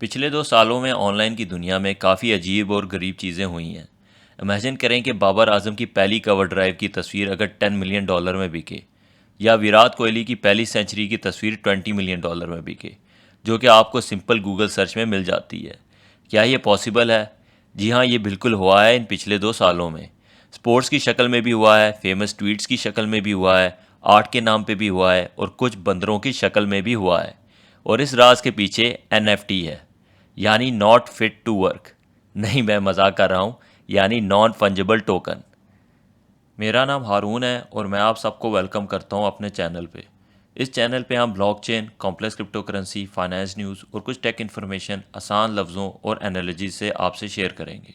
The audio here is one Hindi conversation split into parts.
पिछले 2 सालों में ऑनलाइन की दुनिया में काफ़ी अजीब और गरीब चीज़ें हुई हैं। इमेजिन करें कि बाबर आजम की पहली कवर ड्राइव की तस्वीर अगर $10 मिलियन में बिके, या विराट कोहली की पहली सेंचुरी की तस्वीर $20 मिलियन में बिके, जो कि आपको सिंपल गूगल सर्च में मिल जाती है। क्या ये पॉसिबल है? जी हाँ, ये बिल्कुल हुआ है इन पिछले 2 सालों में। स्पोर्ट्स की शक्ल में भी हुआ है, फेमस ट्वीट्स की शक्ल में भी हुआ है, आर्ट के नाम पे भी हुआ है और कुछ बंदरों की शक्ल में भी हुआ है। और इस राज के पीछे NFT है, यानी नॉट फिट टू वर्क। नहीं, मैं मजाक कर रहा हूँ, यानी नॉन फंजिबल टोकन। मेरा नाम हारून है और मैं आप सबको वेलकम करता हूँ अपने चैनल पे। इस चैनल पे हम blockchain, complex crypto currency, finance news और कुछ टेक इन्फॉर्मेशन आसान लफ्ज़ों और एनालॉजी से आपसे शेयर करेंगे।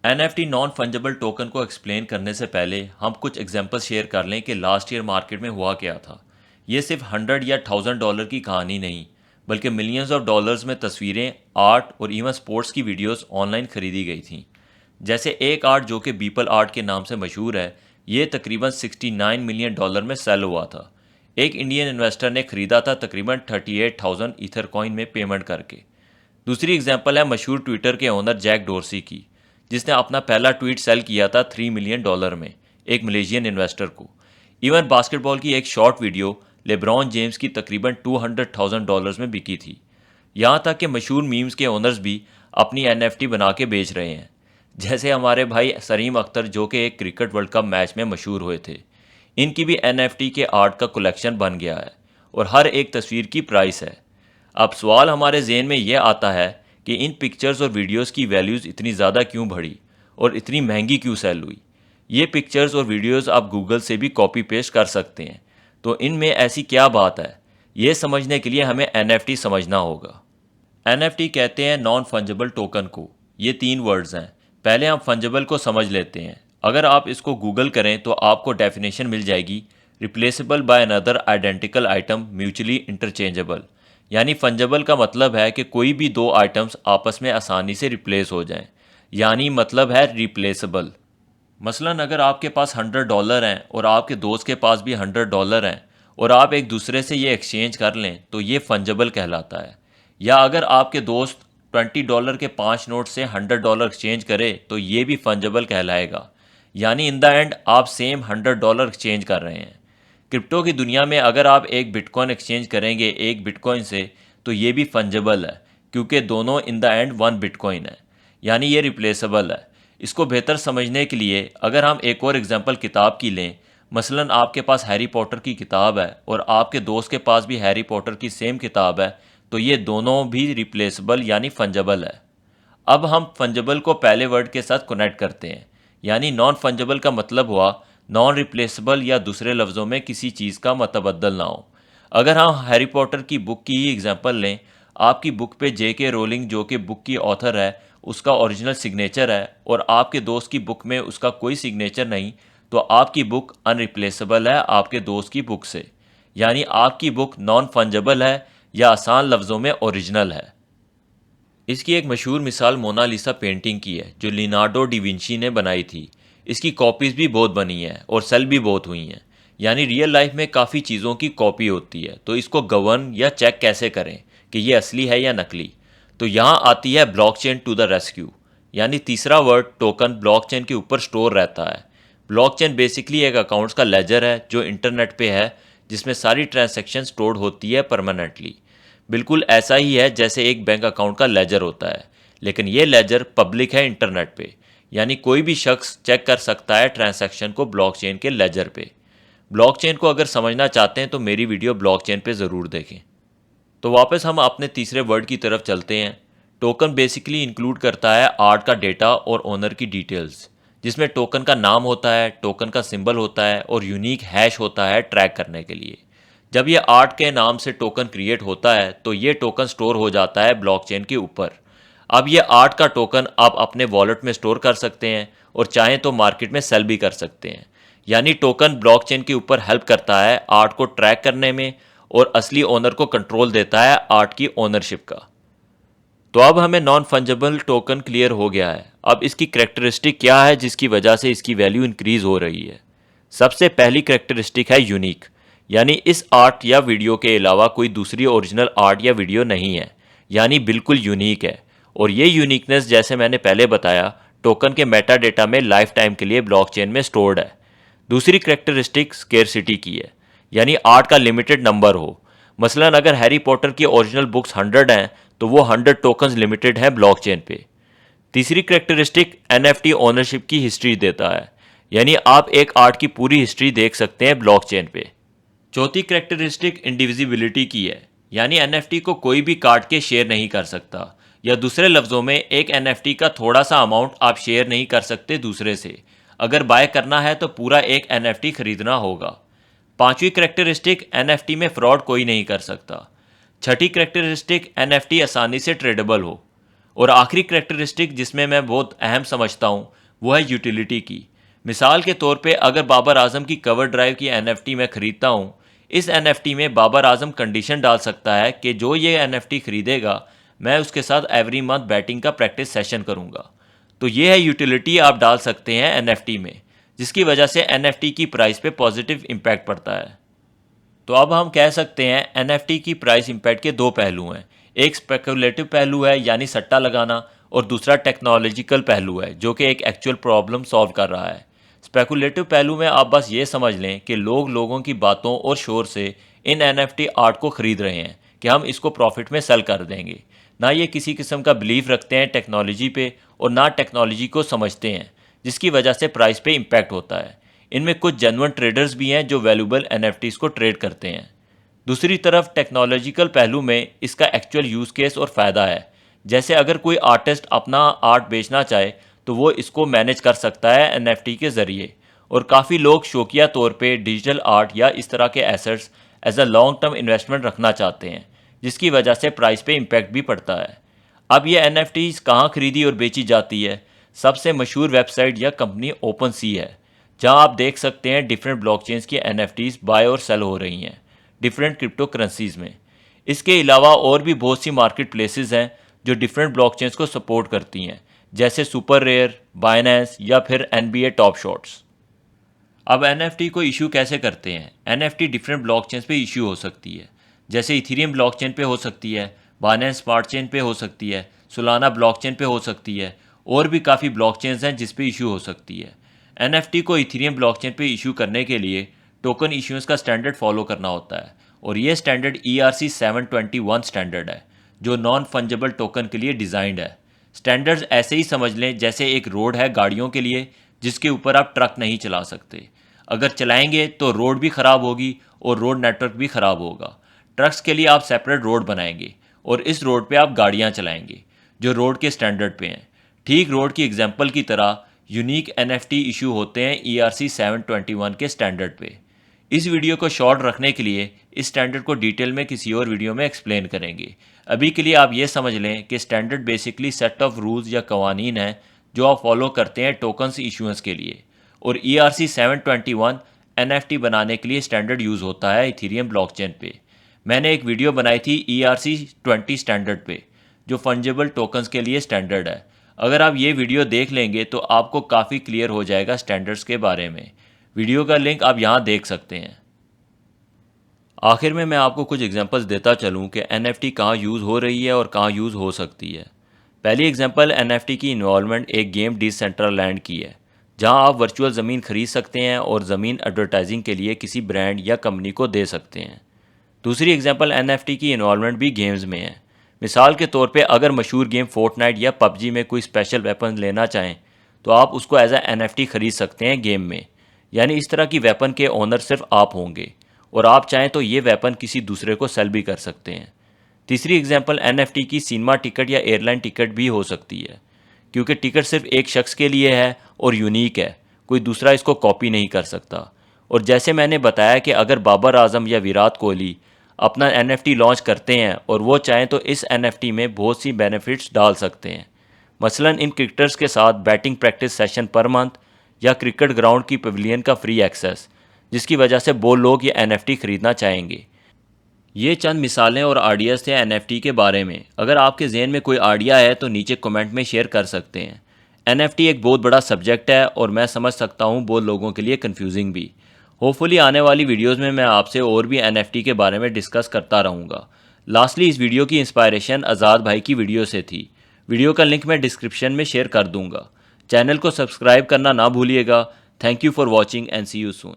NFT नॉन फंजिबल टोकन को एक्सप्लेन करने से पहले हम कुछ एग्जांपल शेयर कर लें कि लास्ट ईयर मार्केट में हुआ क्या था। ये सिर्फ 100 या $1000 की कहानी नहीं, बल्कि मिलियंस ऑफ डॉलर्स में तस्वीरें, आर्ट और इवन स्पोर्ट्स की वीडियोस ऑनलाइन खरीदी गई थी। जैसे एक आर्ट जो कि बीपल आर्ट के नाम से मशहूर है, ये तकरीबन $69 मिलियन में सेल हुआ था। एक इंडियन इन्वेस्टर ने खरीदा था तकरीबन 38,000 ईथर कॉइन में पेमेंट करके। दूसरी एग्जांपल है मशहूर ट्विटर के ओनर जैक डोर्सी की, जिसने अपना पहला ट्वीट सेल किया था $3 मिलियन में एक मलेशियन इन्वेस्टर को। इवन बास्केटबॉल की एक शॉर्ट वीडियो लेब्रॉन जेम्स की तकरीबन $200,000 में बिकी थी। यहाँ तक कि मशहूर मीम्स के ओनर्स भी अपनी NFT बना के बेच रहे हैं। जैसे हमारे भाई सरीम अख्तर, जो कि एक क्रिकेट वर्ल्ड कप मैच में मशहूर हुए थे। इनकी भी NFT के आर्ट का कलेक्शन बन गया है और हर एक तस्वीर की प्राइस है। अब सवाल हमारे जहन में यह आता है कि इन पिक्चर्स और वीडियोस की वैल्यूज़ इतनी ज़्यादा क्यों बढ़ी और इतनी महंगी क्यों सेल हुई। ये पिक्चर्स और वीडियोस आप गूगल से भी कॉपी पेस्ट कर सकते हैं, तो इनमें ऐसी क्या बात है? ये समझने के लिए हमें NFT समझना होगा। NFT कहते हैं नॉन फंजिबल टोकन को। ये 3 वर्ड्स हैं। पहले हम फंजिबल को समझ लेते हैं। अगर आप इसको गूगल करें तो आपको डेफिनेशन मिल जाएगी, replaceable by another identical item mutually interchangeable. यानी फंजिबल का मतलब है कि कोई भी दो आइटम्स आपस में आसानी से रिप्लेस हो जाएं, यानी मतलब है रिप्लेसेबल। मसलन अगर आपके पास $100 हैं और आपके दोस्त के पास भी $100 हैं और आप एक दूसरे से ये एक्सचेंज कर लें तो ये फंजिबल कहलाता है। या अगर आपके दोस्त $20 के 5 नोट से $100 एक्सचेंज करे तो ये भी फंजिबल कहलाएगा। यानी इन द एंड आप सेम $100 एक्सचेंज कर रहे हैं। क्रिप्टो की दुनिया में अगर आप एक बिटकॉइन एक्सचेंज करेंगे एक बिटकॉइन से तो ये भी फंजिबल है, क्योंकि दोनों in the end one bitcoin है, यानी ये रिप्लेसेबल है। इसको बेहतर समझने के लिए अगर हम एक और एग्जांपल किताब की लें, मसलन आपके पास हैरी पॉटर की किताब है और आपके दोस्त के पास भी हैरी पॉटर की सेम किताब है, तो ये दोनों भी रिप्लेसेबल यानी फंजिबल है। अब हम फंजिबल को पहले वर्ड के साथ कनेक्ट करते हैं, यानी नॉन फंजिबल का मतलब हुआ नॉन रिप्लेसेबल, या दूसरे लफ्ज़ों में किसी चीज़ का मतबदल ना हो। अगर हम हैरी पॉटर की बुक की ही एग्जांपल लें, आपकी बुक पे JK रोलिंग, जो कि बुक की ऑथर है, उसका ओरिजिनल सिग्नेचर है और आपके दोस्त की बुक में उसका कोई सिग्नेचर नहीं, तो आपकी बुक अनरिप्लेसेबल है आपके दोस्त की बुक से। यानी आपकी बुक नॉन फंजिबल है, या आसान लफ्ज़ों में ओरिजिनल है। इसकी एक मशहूर मिसाल मोनालिसा पेंटिंग की है, जो लियोनार्डो डी विंची ने बनाई थी। इसकी कॉपीज़ भी बहुत बनी हैं और सेल भी बहुत हुई हैं। यानी रियल लाइफ में काफ़ी चीज़ों की कॉपी होती है, तो इसको गवर्न या चेक कैसे करें कि ये असली है या नकली? तो यहाँ आती है ब्लॉकचेन टू द रेस्क्यू। यानी तीसरा वर्ड टोकन ब्लॉकचेन के ऊपर स्टोर रहता है। ब्लॉकचेन बेसिकली एक अकाउंट्स का लेजर है जो इंटरनेट पे है, जिसमें सारी ट्रांजैक्शन स्टोर्ड होती है परमानेंटली। बिल्कुल ऐसा ही है जैसे एक बैंक अकाउंट का लेजर होता है, लेकिन ये लेजर पब्लिक है इंटरनेट पे। यानी कोई भी शख्स चेक कर सकता है ट्रांजैक्शन को ब्लॉकचेन के लेजर पे। ब्लॉकचेन को अगर समझना चाहते हैं तो मेरी वीडियो ब्लॉकचेन पे ज़रूर देखें। तो वापस हम अपने तीसरे वर्ड की तरफ चलते हैं। टोकन बेसिकली इंक्लूड करता है आर्ट का डेटा और ओनर की डिटेल्स, जिसमें टोकन का नाम होता है, टोकन का सिंबल होता है और यूनिक हैश होता है ट्रैक करने के लिए। जब ये आर्ट के नाम से टोकन क्रिएट होता है तो ये टोकन स्टोर हो जाता है ब्लॉकचेन के ऊपर। अब ये आर्ट का टोकन आप अपने वॉलेट में स्टोर कर सकते हैं और चाहें तो मार्केट में सेल भी कर सकते हैं। यानी टोकन ब्लॉकचेन के ऊपर हेल्प करता है आर्ट को ट्रैक करने में और असली ओनर को कंट्रोल देता है आर्ट की ओनरशिप का। तो अब हमें नॉन फंजिबल टोकन क्लियर हो गया है। अब इसकी करेक्टरिस्टिक क्या है जिसकी वजह से इसकी वैल्यू इंक्रीज हो रही है? सबसे पहली करेक्टरिस्टिक है यूनिक, यानी इस आर्ट या वीडियो के अलावा कोई दूसरी ओरिजिनल आर्ट या वीडियो नहीं है। यानी बिल्कुल यूनिक है। और ये यूनिकनेस जैसे मैंने पहले बताया टोकन के मेटा डेटा में लाइफ टाइम के लिए ब्लॉकचेन में स्टोर्ड है। दूसरी करैक्टरिस्टिक स्केर्सिटी की है, यानी आर्ट का लिमिटेड नंबर हो। मसलन अगर हैरी पॉटर की ओरिजिनल बुक्स 100 हैं तो वो 100 टोकन्स लिमिटेड हैं ब्लॉकचेन पे। तीसरी करैक्टरिस्टिक एनएफटी ओनरशिप की हिस्ट्री देता है, यानी आप एक आर्ट की पूरी हिस्ट्री देख सकते हैं ब्लॉकचेन पे। चौथी करैक्टरिस्टिक इंडिविजिबिलिटी की है, यानी एनएफटी को कोई भी काट के शेयर नहीं कर सकता, या दूसरे लफ्ज़ों में एक एनएफटी का थोड़ा सा अमाउंट आप शेयर नहीं कर सकते दूसरे से। अगर बाय करना है तो पूरा एक एनएफटी खरीदना होगा। पांचवी करैक्टरिस्टिक एनएफटी में फ्रॉड कोई नहीं कर सकता। छठी करैक्टरिस्टिक एनएफटी आसानी से ट्रेडेबल हो। और आखिरी करैक्टरिस्टिक जिसमें मैं बहुत अहम समझता हूँ वो है यूटिलिटी की। मिसाल के तौर पे अगर बाबर आजम की कवर ड्राइव की एनएफटी मैं खरीदता हूँ, इस एनएफटी में बाबर आजम कंडीशन डाल सकता है कि जो ये एनएफटी खरीदेगा मैं उसके साथ एवरी मंथ बैटिंग का प्रैक्टिस सेशन करूँगा। तो ये है यूटिलिटी आप डाल सकते हैं एनएफटी में, जिसकी वजह से एनएफटी की प्राइस पे पॉजिटिव इम्पैक्ट पड़ता है। तो अब हम कह सकते हैं एनएफटी की प्राइस इम्पैक्ट के दो पहलू हैं। एक स्पेकुलेटिव पहलू है यानी सट्टा लगाना, और दूसरा टेक्नोलॉजिकल पहलू है जो कि एक एक्चुअल प्रॉब्लम सॉल्व कर रहा है। स्पेकुलेटिव पहलू में आप बस ये समझ लें कि लोग लोगों की बातों और शोर से इन एनएफटी आर्ट को ख़रीद रहे हैं कि हम इसको प्रॉफिट में सेल कर देंगे। ना ये किसी किस्म का बिलीव रखते हैं टेक्नोलॉजी पे और ना टेक्नोलॉजी को समझते हैं, जिसकी वजह से प्राइस पे इम्पैक्ट होता है। इनमें कुछ जेन्युइन ट्रेडर्स भी हैं जो वैल्यूबल एनएफटीज़ को ट्रेड करते हैं। दूसरी तरफ टेक्नोलॉजिकल पहलू में इसका एक्चुअल यूज़ केस और फ़ायदा है। जैसे अगर कोई आर्टिस्ट अपना आर्ट बेचना चाहे तो वो इसको मैनेज कर सकता है एनएफटी के ज़रिए। और काफ़ी लोग शौकिया तौर पे डिजिटल आर्ट या इस तरह के assets as a long term investment रखना चाहते हैं, जिसकी वजह से प्राइस पे इम्पैक्ट भी पड़ता है। अब ये एनएफटीज़ कहाँ खरीदी और बेची जाती है? सबसे मशहूर वेबसाइट या कंपनी ओपन सी है, जहां आप देख सकते हैं डिफरेंट ब्लॉकचेन्स की एनएफटीज़ बाय और सेल हो रही हैं डिफरेंट क्रिप्टो करेंसीज में। इसके अलावा और भी बहुत सी मार्केट प्लेसेस हैं जो डिफरेंट ब्लॉकचेन्स को सपोर्ट करती हैं, जैसे सुपर रेयर, बाइनेंस या फिर एनबीए टॉप शॉट्स। अब एनएफटी को इशू कैसे करते हैं? एनएफटी डिफरेंट ब्लॉकचेन्स पे इशू हो सकती है, जैसे इथेरियम ब्लॉकचेन पे हो सकती है, बाइनेंस स्मार्ट चेन पे हो सकती है, सोलाना ब्लॉकचेन पे हो सकती है, और भी काफ़ी ब्लॉकचेन्स हैं जिस पे इशू हो सकती है। एनएफटी को इथेरियम ब्लॉकचेन पे इशू करने के लिए टोकन इश्यूएंस का स्टैंडर्ड फॉलो करना होता है, और ये स्टैंडर्ड ERC 721 स्टैंडर्ड है जो नॉन फंजेबल टोकन के लिए डिज़ाइंड है। स्टैंडर्ड्स ऐसे ही समझ लें जैसे एक रोड है गाड़ियों के लिए जिसके ऊपर आप ट्रक नहीं चला सकते। अगर चलाएंगे तो रोड भी ख़राब होगी और रोड नेटवर्क भी ख़राब होगा। ट्रक्स के लिए आप सेपरेट रोड बनाएंगे और इस रोड पे आप गाड़ियाँ चलाएंगे जो रोड के स्टैंडर्ड पे हैं। ठीक रोड की एग्जाम्पल की तरह यूनिक एनएफटी इशू होते हैं ERC 721 के स्टैंडर्ड पे। इस वीडियो को शॉर्ट रखने के लिए इस स्टैंडर्ड को डिटेल में किसी और वीडियो में एक्सप्लेन करेंगे। अभी के लिए आप ये समझ लें कि standard basically set of rules या कवानीन हैं जो आप फॉलो करते हैं टोकन्स इशूएंस के लिए, और ERC 721 एनएफटी बनाने के लिए स्टैंडर्ड यूज़ होता है इथेरियम ब्लॉकचेन पे। मैंने एक वीडियो बनाई थी ERC 20 स्टैंडर्ड पे जो फंजेबल टोकन्स के लिए स्टैंडर्ड है। अगर आप ये वीडियो देख लेंगे तो आपको काफ़ी क्लियर हो जाएगा स्टैंडर्ड्स के बारे में। वीडियो का लिंक आप यहाँ देख सकते हैं। आखिर में मैं आपको कुछ एग्जांपल्स देता चलूँ कि एनएफटी कहाँ यूज़ हो रही है और कहाँ यूज़ हो सकती है। पहली एग्जांपल एनएफटी की इन्वॉल्वमेंट एक गेम डिसेंट्रलैंड की है, जहाँ आप वर्चुअल ज़मीन खरीद सकते हैं और ज़मीन एडवर्टाइजिंग के लिए किसी ब्रांड या कंपनी को दे सकते हैं। दूसरी एग्जांपल एनएफटी की इन्वॉल्वमेंट भी गेम्स में है। मिसाल के तौर पे अगर मशहूर गेम फोर्टनाइट या पबजी में कोई स्पेशल वेपन लेना चाहें तो आप उसको एज ए एनएफटी खरीद सकते हैं गेम में, यानी इस तरह की वेपन के ओनर सिर्फ आप होंगे और आप चाहें तो ये वेपन किसी दूसरे को सेल भी कर सकते हैं। तीसरी एग्जांपल एनएफटी की सिनेमा टिकट या एयरलाइन टिकट भी हो सकती है, क्योंकि टिकट सिर्फ एक शख्स के लिए है और यूनिक है, कोई दूसरा इसको कॉपी नहीं कर सकता। और जैसे मैंने बताया कि अगर बाबर आजम या विराट कोहली अपना एनएफटी लॉन्च करते हैं और वो चाहें तो इस एनएफटी में बहुत सी बेनिफिट्स डाल सकते हैं। मसलन इन क्रिकेटर्स के साथ batting practice session per month या क्रिकेट ग्राउंड की पवेलियन का फ्री एक्सेस, जिसकी वजह से वो लोग ये एनएफटी खरीदना चाहेंगे। ये चंद मिसालें और आइडियाज़ थे एनएफटी के बारे में। अगर आपके जहन में कोई आइडिया है तो नीचे कमेंट में शेयर कर सकते हैं। एनएफटी एक बहुत बड़ा सब्जेक्ट है और मैं समझ सकता हूँ बहुत लोगों के लिए कंफ्यूजिंग भी। होपफुली आने वाली वीडियोस में मैं आपसे और भी एनएफटी के बारे में डिस्कस करता रहूँगा। लास्टली इस वीडियो की इंस्पायरेशन आज़ाद भाई की वीडियो से थी। वीडियो का लिंक मैं डिस्क्रिप्शन में शेयर कर दूंगा। चैनल को सब्सक्राइब करना ना भूलिएगा। Thank you for watching and see you soon.